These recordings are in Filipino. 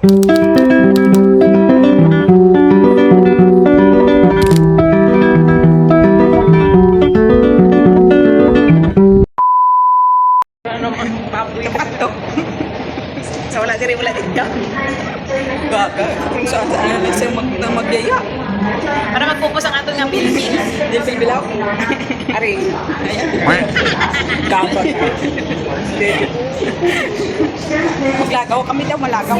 Ano man baboy to? Sa wala diri wala dito. Baga, kung saan lang siya magyaya. Para mag-focus ang ato ng Pilipin. Di Pilbilaw. Ari. Ayan. Kapag. Maglagaw kami daw, malagaw.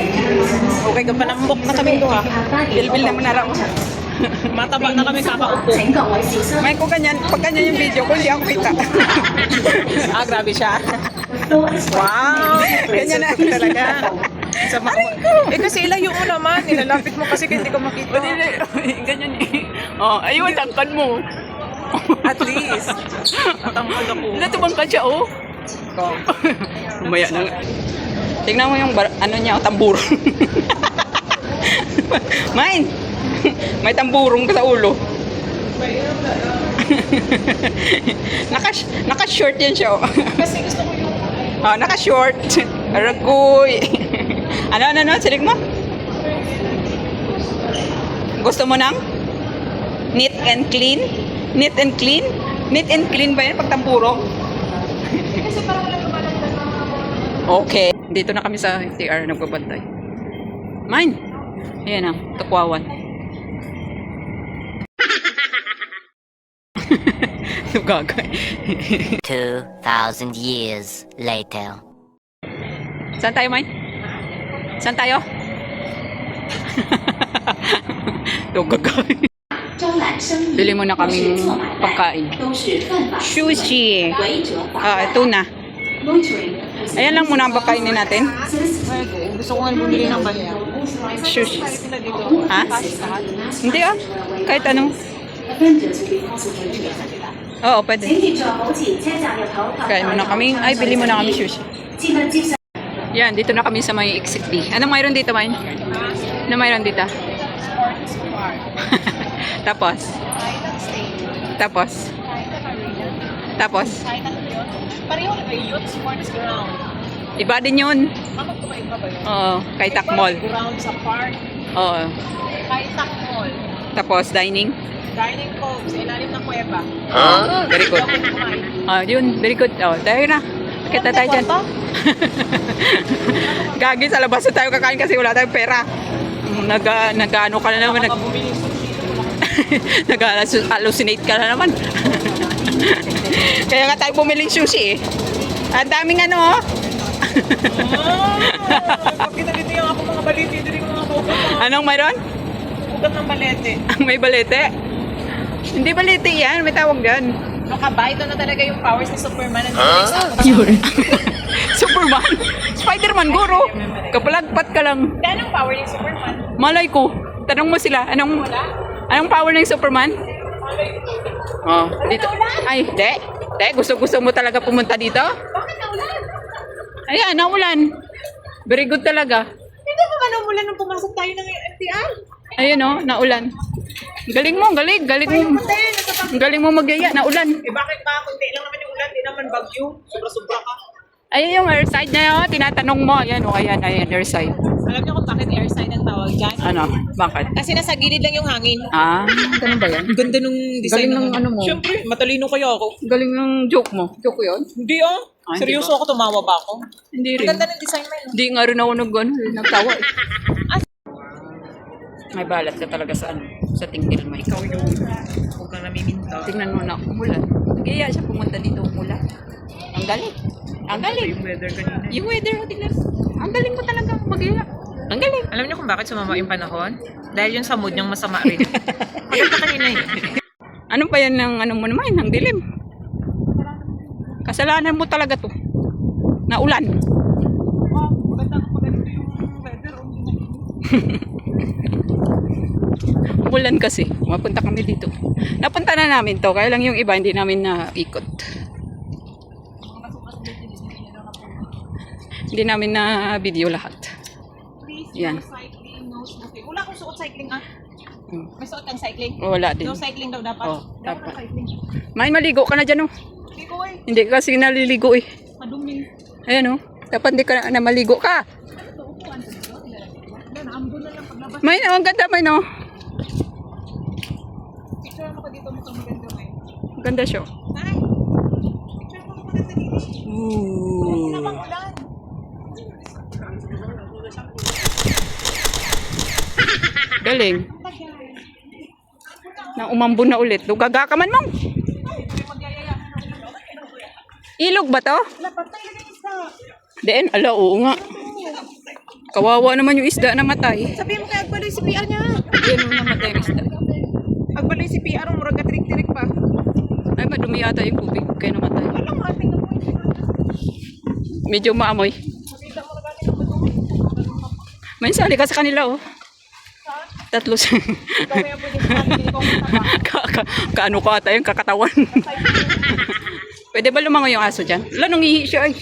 Okay, panambok na kami doon ha. Bilbil naman na raw. Mataba na kami kakaupo. May ko ganyan, pag ganyan yung video ko, hindi ako kita. Grabe siya. Wow! Ganyan na talaga. Sa kasi ilayo mo naman. Nilalapit mo kasi hindi ko makita. Ganyan eh. Oh, ayun, tangkad mo. At least. Tangkad ako. Natubang ka siya, oh. Umaya na. Tingnan mo yung ano niya, tamburo. Mine! May tamburong ka sa ulo. Naka-short yan siya, oh. Kasi gusto ko yung naka-short. Aragoy. Ano? Silig mo? Gusto mo ng neat and clean? Neat and clean? Neat and clean ba yan pag tamburo? Kasi parang walang lumalagdag. Okay. Dito na kami sa TR nagbabantay. Mine. Ayan na. Tukwawan. Gagay. 2,000 years later. Saan tayo, Mine? Saan tayo? Gagay. Bili mo na kaming pagkain. Sushi. Tuna. Ayan lang muna ang pagkainin natin. Gusto ko nga bumili ng banya. Sushi. Ha? Hindi ah. Kahit anong. Oo, pwede. Kain mo na kami. Ay, bili mo na kami sushi. Yan, dito na kami sa may exit B. Anong mayroon dito, Mine? Anong mayroon dito? Tapos? Pareho na kayo yun, sports ground. Iba din yun. Bakit ko maiba ba yun? Oo, kay Tak Mall. Ground sa park, Oo. kay Tak Mall. Tapos, dining. Dining cove, sa ilalim ng kuweba. Very good. Yun, very good. Tayo na. Kita tayo dyan. Gagi, sa labas na tayo kakain kasi wala tayong pera. Nag-ano ka na naman. Nag-hallucinate ka na naman. Kaya nga tayo bumiling sushi eh. Ang daming ano oh. Pag kinalito yung ako mga baliti, dili ko mga bukas. Anong mayroon? Bukas ng balete. May balete? Hindi balete yan, may tawag dyan. Nakabay, ito na talaga yung powers ni Superman. Yun. Superman? Spider-Man, guro. Kapalagpat ka lang. Anong power ni Superman? Malay ko. Tanong mo sila, anong power ng Superman? Dito. Ay, gusto mo talaga pumunta dito? Bakit naulan? Ayan, naulan. Very good talaga. Hindi ba man umulan nung pumasok tayo ng MTR? Ayun oh, naulan. Galing mo. Galing mo magyaya, naulan. Bakit ba? Kunti lang naman yung ulan, di naman bagyo. Sobra-sobra ka. Ayun yung airside na yun, tinatanong mo. Ayan o, ayan, airside. Alam niyo kung bakit airside ang tawag dyan? Ano? Bakit? Kasi nasa gilid lang yung hangin. Ganun ba yan? Ang ganda nung design. Galing ng ano mo. Siyempre, matalino kaya ako. Galing ng joke mo. Joke ko yun? Hindi ah. Hindi Seryoso ako, tumawa ba ako? Hindi Ang rin. ganda ng design mo yun. Hindi nga rin ako nagtawa eh. May balat ka talaga sa tingkil mo. Ikaw yung Huwag kang namiminta. tingnan mo na umulan. Nagaya siya pumunta dito umulan. Ang galing. Ang galing. Yung weather kanina. Yung weather mo tingnan. Ang galing mo talaga magaya. Ang galing. Alam niyo kung bakit sumama yung panahon? Dahil yung sa mood niyang masama rin. Maganda kanina eh. Ano pa yan ng ano mo naman? Ang dilim. Kasalanan mo talaga to. Naulan. Maganda yung weather. Umulan kasi. Mapunta kami dito. Napunta na namin to. Kaya lang yung iba hindi namin naikot. Hindi namin na video lahat. Yan. Cycling, no smoking. Wala akong suot cycling ah. May suot kang cycling? Wala din. No cycling daw dapat. Dapat. Cycling. May maligo ka na dyan oh. Hindi ko eh. Hindi kasi naliligo eh. Madumi. Ayan oh. Dapat hindi ka na maligo ka. May no, ang ganda may no. Picture mo ka dito mo maganda ngayon. Ang ganda siya. Ay! Picture mo maganda dito. Ooh. Ulan. Galing. Na umambon na ulit. Lugaga ka man mong. Ilog ba to? Deen, ala, oo nga. Kawawa naman yung isda na matay. Sabihin mo kay Agbaloy si PR niya. Yan yung namatay yung isda. Agbaloy si PR, murag tirik-tirik pa. Ay, madumi ata yung tubig. Kaya namatay. Alam mo, ating na po Medyo maamoy. May sali ka sa kanila, oh. Tatlo sa... Kaano ko ata yung kakatawan. Pwede ba lumangoy yung aso dyan? Wala, nung ihi siya, ay.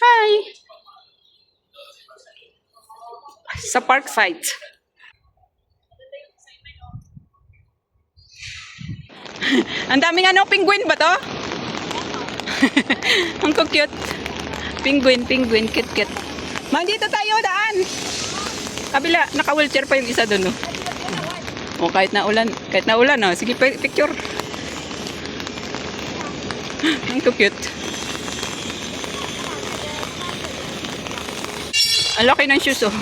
Hi! Sa park site. Ang daming ano, penguin ba to? Ang cute. Penguin, kit. Man, dito tayo, daan. Kabila, naka-wheelchair pa yung isa doon, no? O, kahit na ulan, no? Sige, picture. Ang cute. Ang laki ng shoes, oh.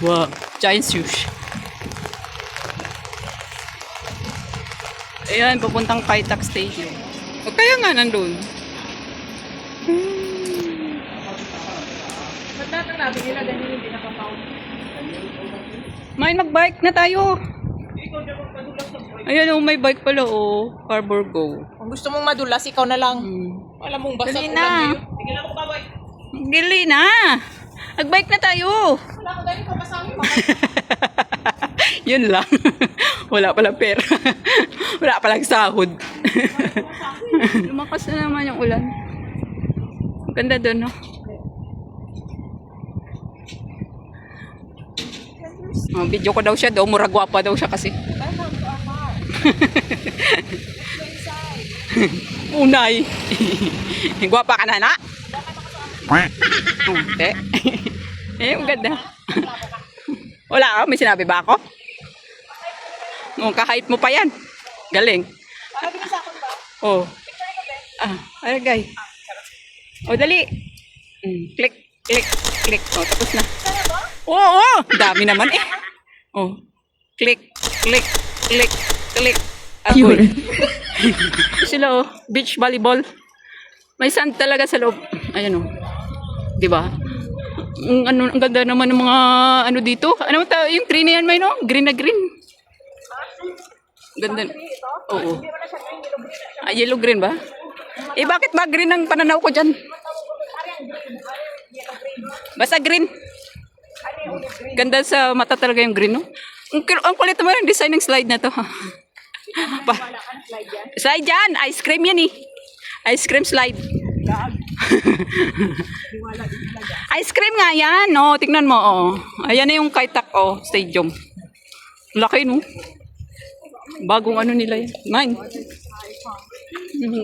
Wow, giant shoes. Ayan, papuntang Kaitak Stadium. O kaya nga nandun. Magtatanabi nila ganyan hindi nakapawag. Main, mag-bike na tayo. Ayan, oh, may bike pala, oh. Harbor Go. Kung gusto mong madulas, ikaw na lang. Alam mong basta Dali ulan na. ngayon. Sige lang ako babay. Gili na. Mag-bike na tayo. Wala ko ganyan, papasahin mo. Yun lang. Wala palang pera. Wala palang sahod. Lumakas na naman yung ulan. Ganda doon, no? Oh, video ko daw siya daw. Mura gwapa daw siya kasi. Unay. Gwapa ka na, na? Hindi. Ang ganda. Wala ka? May sinabi ba ako? Kahit mo pa yan. Galing. Oh. Aragay. Oh, dali. Click. Oh, tapos na. Oo, dami naman eh. Oh. Click. Agoy. Sila, oh. Beach volleyball. May sand talaga sa loob. Ayan, oh. Diba? Ang ganda naman ng mga ano dito. Ano ta yung tree na yan, may no? Green na green. Ganda. Oo. Yellow green ba? Eh bakit ba green ang pananaw ko dyan? Basta green. Ganda sa mata talaga yung green, no? Ang kulit naman yung design ng slide na to. Slide yan. Ice cream yan eh. Ice cream slide. Ice cream nga yan, no? Tingnan mo, oh. Ayan na yung Kaitak, oh, stadium. Laki, no? Bagong ano nila yan. Mine.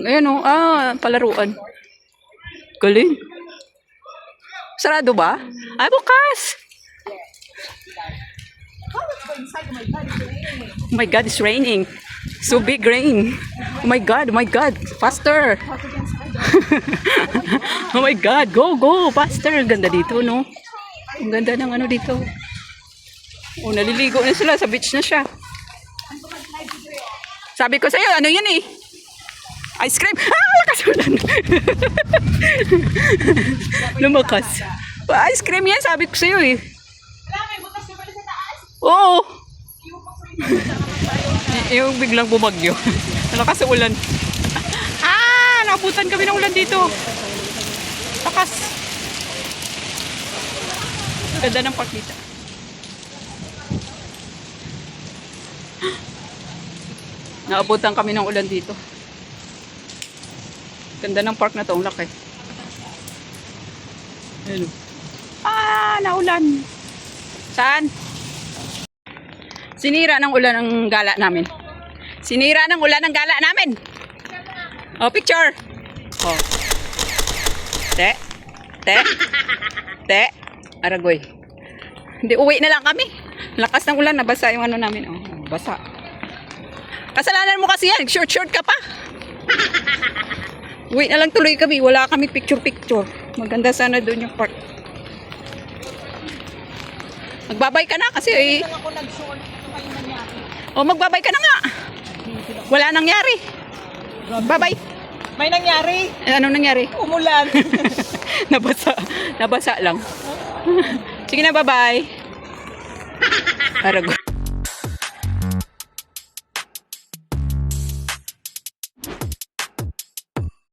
Ayan, oh. Palaruan. Galing. Sarado ba? Ay, bukas. Oh my God, it's raining. So big rain. Oh my God. Faster. Oh my God, go, faster. Ganda dito, no? Ang ganda ng ano dito. Oh, naliligo na sila. Sa beach na siya. Sabi ko sa'yo, ano yan eh? Ice cream. Lakas ulan. Lumakas. Ice cream yan, sabi ko sa'yo eh. Oo. Yung biglang bumagyo. Lakas sa ulan. Nakabutan kami ng ulan dito. Lakas. Ganda ng park dito. Naabutan kami ng ulan dito. Ganda ng park na to. Ang laki. Ayun. Naulan. Saan? Sinira ng ulan ang gala namin. Sinira ng ulan ang gala namin. Oh, picture. Oh. Te. Aragoy. Hindi, uwi na lang kami. Lakas ng ulan, nabasa yung ano namin. Oh, basa. Kasalanan mo kasi yan. Short ka pa. Uwi na lang tuloy kami. Wala kami picture. Maganda sana doon yung park. Magbabay ka na kasi eh. Oh, magbabay ka na nga. Wala nangyari. Bye-bye. May nangyari. Ano nangyari? Umulan. Nabasa lang. Sige na, bye-bye. Aragoy.